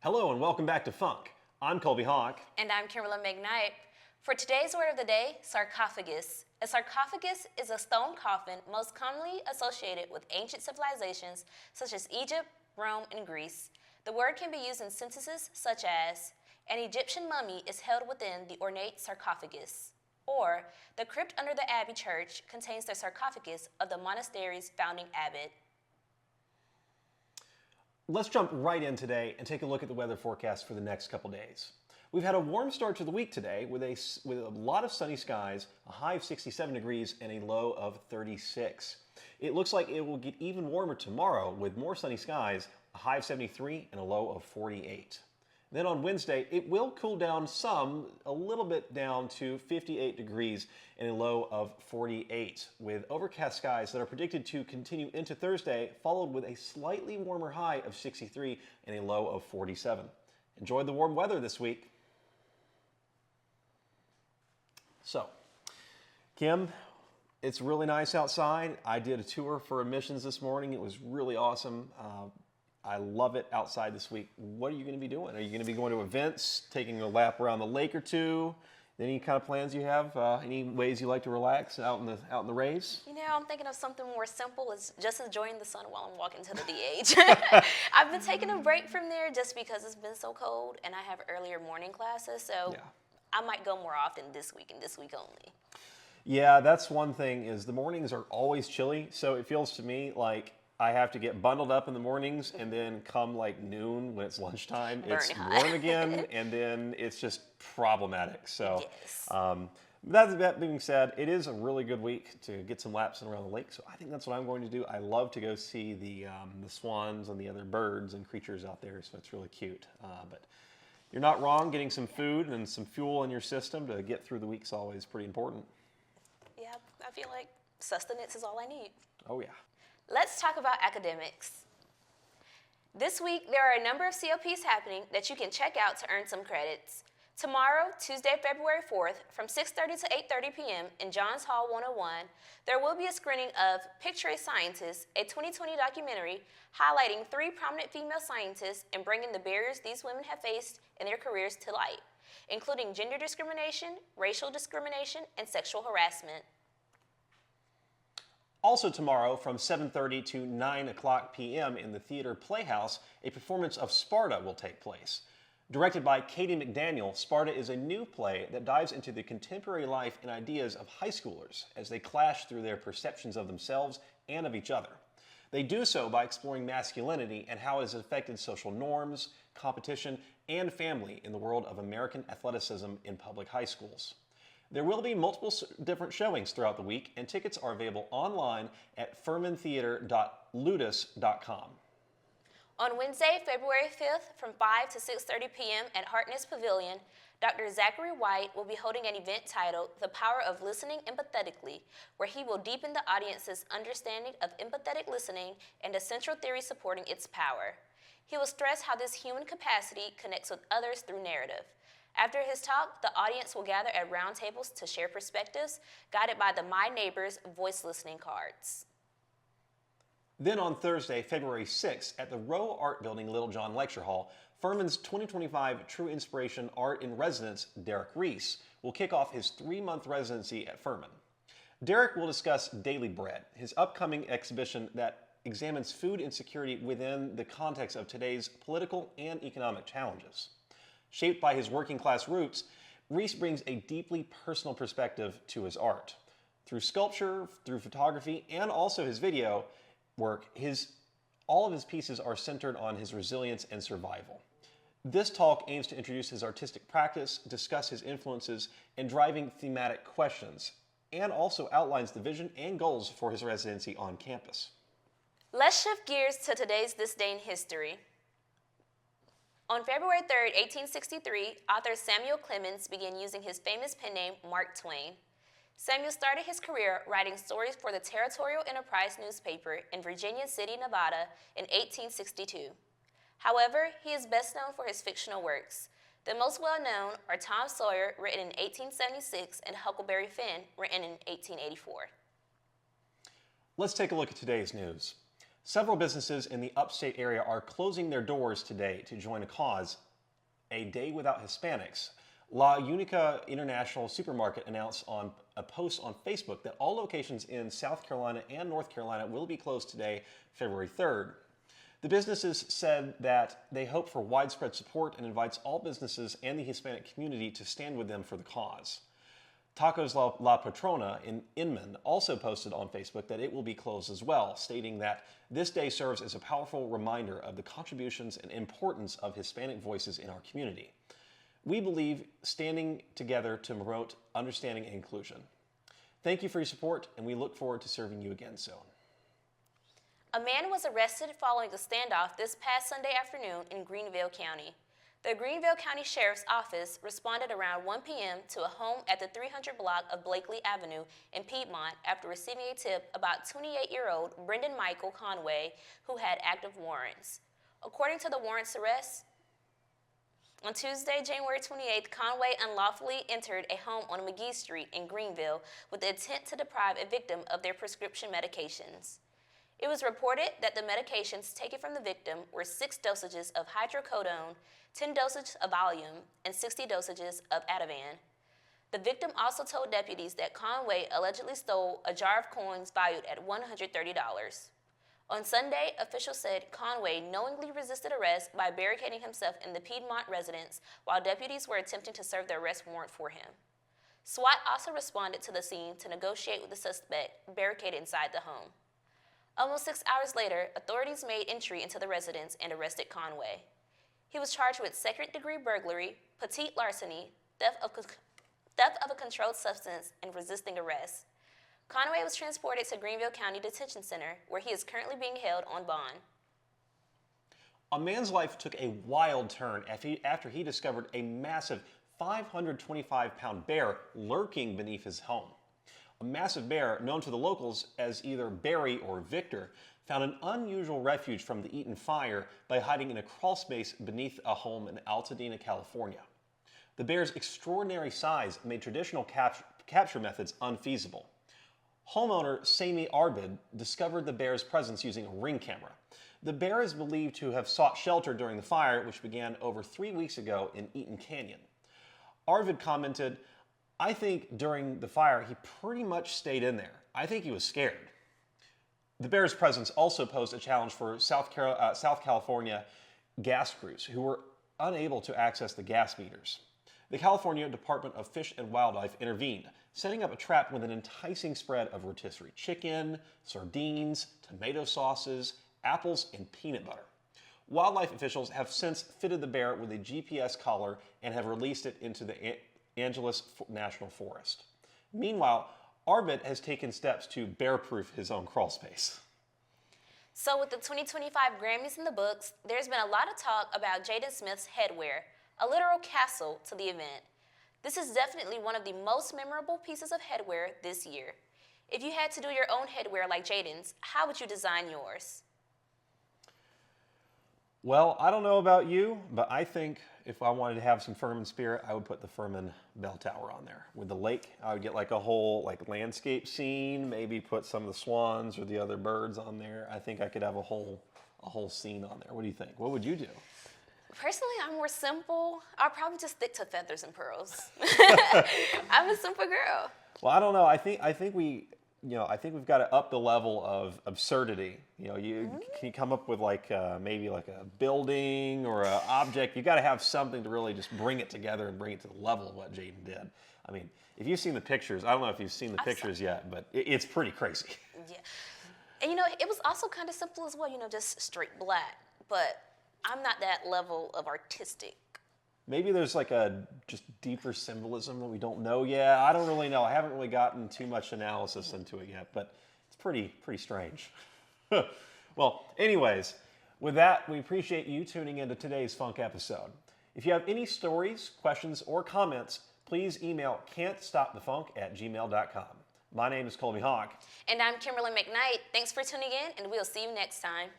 Hello and welcome back to Func. I'm Colby Hawk. And I'm Kimberly McKnight. For today's word of the day, sarcophagus. A sarcophagus is a stone coffin most commonly associated with ancient civilizations such as Egypt, Rome, and Greece. The word can be used in sentences such as, an Egyptian mummy is held within the ornate sarcophagus, or the crypt under the abbey church contains the sarcophagus of the monastery's founding abbot. Let's jump right in today and take a look at the weather forecast for the next couple days. We've had a warm start to the week today with a lot of sunny skies, a high of 67 degrees and a low of 36. It looks like it will get even warmer tomorrow with more sunny skies, a high of 73 and a low of 48. Then on Wednesday, it will cool down some, a little bit down to 58 degrees and a low of 48, with overcast skies that are predicted to continue into Thursday, followed with a slightly warmer high of 63 and a low of 47. Enjoy the warm weather this week. So, Kim, it's really nice outside. I did a tour for emissions this morning. It was really awesome. I love it outside this week. What are you going to be doing? Are you going to be going to events, taking a lap around the lake or two? Any kind of plans you have? Any ways you like to relax out in the rays? You know, I'm thinking of something more simple, is just enjoying the sun while I'm walking to the DH. I've been taking a break from there just because it's been so cold and I have earlier morning classes, so yeah. I might go more often this week and this week only. Yeah, that's one thing, is the mornings are always chilly, so it feels to me like I have to get bundled up in the mornings, and then come like noon when it's lunchtime, it's warm again, and then it's just problematic. So, yes. That being said, it is a really good week to get some laps around the lake. So I think that's what I'm going to do. I love to go see the swans and the other birds and creatures out there, so it's really cute. But you're not wrong. Getting some food and some fuel in your system to get through the week is always pretty important. Yeah, I feel like sustenance is all I need. Oh yeah. Let's talk about academics. This week, there are a number of COPs happening that you can check out to earn some credits. Tomorrow, Tuesday, February 4th, from 6:30 to 8:30 p.m. in Johns Hall 101, there will be a screening of Picture a Scientist, a 2020 documentary highlighting 3 prominent female scientists and bringing the barriers these women have faced in their careers to light, including gender discrimination, racial discrimination, and sexual harassment. Also tomorrow from 7:30 to 9 o'clock p.m. in the Theater Playhouse, a performance of Sparta will take place. Directed by Katie McDaniel, Sparta is a new play that dives into the contemporary life and ideas of high schoolers as they clash through their perceptions of themselves and of each other. They do so by exploring masculinity and how it has affected social norms, competition, and family in the world of American athleticism in public high schools. There will be multiple different showings throughout the week, and tickets are available online at furmantheater.ludus.com. On Wednesday, February 5th, from 5 to 6:30 p.m. at Harkness Pavilion, Dr. Zachary White will be holding an event titled The Power of Listening Empathetically, where he will deepen the audience's understanding of empathetic listening and the central theory supporting its power. He will stress how this human capacity connects with others through narrative. After his talk, the audience will gather at round tables to share perspectives, guided by the My Neighbors voice listening cards. Then on Thursday, February 6th, at the Rowe Art Building Little John Lecture Hall, Furman's 2025 True Inspiration Art in Residence, Derek Reese, will kick off his 3-month residency at Furman. Derek will discuss Daily Bread, his upcoming exhibition that examines food insecurity within the context of today's political and economic challenges. Shaped by his working class roots, Reese brings a deeply personal perspective to his art. Through sculpture, through photography, and also his video work, all of his pieces are centered on his resilience and survival. This talk aims to introduce his artistic practice, discuss his influences, and driving thematic questions, and also outlines the vision and goals for his residency on campus. Let's shift gears to today's This Day in History. On February 3, 1863, author Samuel Clemens began using his famous pen name Mark Twain. Samuel started his career writing stories for the Territorial Enterprise newspaper in Virginia City, Nevada in 1862. However, he is best known for his fictional works. The most well-known are Tom Sawyer, written in 1876, and Huckleberry Finn, written in 1884. Let's take a look at today's news. Several businesses in the upstate area are closing their doors today to join a cause, a day without Hispanics. La Unica International Supermarket announced on a post on Facebook that all locations in South Carolina and North Carolina will be closed today, February 3rd. The businesses said that they hope for widespread support and invites all businesses and the Hispanic community to stand with them for the cause. Tacos La Patrona in Inman also posted on Facebook that it will be closed as well, stating that this day serves as a powerful reminder of the contributions and importance of Hispanic voices in our community. We believe standing together to promote understanding and inclusion. Thank you for your support, and we look forward to serving you again soon. A man was arrested following a standoff this past Sunday afternoon in Greenville County. The Greenville County Sheriff's Office responded around 1 p.m. to a home at the 300 block of Blakely Avenue in Piedmont after receiving a tip about 28-year-old Brendan Michael Conway, who had active warrants. According to the warrants arrest, on Tuesday, January 28th, Conway unlawfully entered a home on McGee Street in Greenville with the intent to deprive a victim of their prescription medications. It was reported that the medications taken from the victim were 6 dosages of hydrocodone, 10 dosages of Valium, and 60 dosages of Ativan. The victim also told deputies that Conway allegedly stole a jar of coins valued at $130. On Sunday, officials said Conway knowingly resisted arrest by barricading himself in the Piedmont residence while deputies were attempting to serve the arrest warrant for him. SWAT also responded to the scene to negotiate with the suspect barricaded inside the home. Almost 6 hours later, authorities made entry into the residence and arrested Conway. He was charged with second-degree burglary, petite larceny, theft of a controlled substance, and resisting arrest. Conway was transported to Greenville County Detention Center, where he is currently being held on bond. A man's life took a wild turn after he discovered a massive 525-pound bear lurking beneath his home. A massive bear, known to the locals as either Barry or Victor, found an unusual refuge from the E10 fire by hiding in a crawl space beneath a home in Altadena, California. The bear's extraordinary size made traditional capture methods unfeasible. Homeowner Sami Arbid discovered the bear's presence using a Ring camera. The bear is believed to have sought shelter during the fire, which began over 3 weeks ago in Eaton Canyon. Arvid commented, "I think during the fire he pretty much stayed in there. I think he was scared." The bear's presence also posed a challenge for South California gas crews who were unable to access the gas meters. The California Department of Fish and Wildlife intervened, setting up a trap with an enticing spread of rotisserie chicken, sardines, tomato sauces, apples, and peanut butter. Wildlife officials have since fitted the bear with a GPS collar and have released it into the Angeles National Forest. Meanwhile, Arbit has taken steps to bear-proof his own crawl space. So with the 2025 Grammys in the books, there's been a lot of talk about Jaden Smith's headwear, a literal castle to the event. This is definitely one of the most memorable pieces of headwear this year. If you had to do your own headwear like Jaden's, how would you design yours? Well, I don't know about you, but I think if I wanted to have some Furman spirit, I would put the Furman bell tower on there. With the lake, I would get like a whole landscape scene, maybe put some of the swans or the other birds on there. I think I could have a whole scene on there. What do you think? What would you do? Personally, I'm more simple. I'll probably just stick to feathers and pearls. I'm a simple girl. Well, I don't know. I think we've got to up the level of absurdity. Can you come up with maybe a building or an object? You got to have something to really just bring it together and bring it to the level of what Jaden did. I mean, if you've seen the pictures, I don't know if you've seen the pictures yet, but it's pretty crazy. Yeah, and it was also kind of simple as well. Just straight black, but I'm not that level of artistic. Maybe there's a just deeper symbolism that we don't know yet. I don't really know. I haven't really gotten too much analysis into it yet, but it's pretty strange. Well, anyways, with that, we appreciate you tuning into today's Func episode. If you have any stories, questions, or comments, please email can'tstopthefunk@gmail.com. My name is Colby Hawk. And I'm Kimberly McKnight. Thanks for tuning in, and we'll see you next time.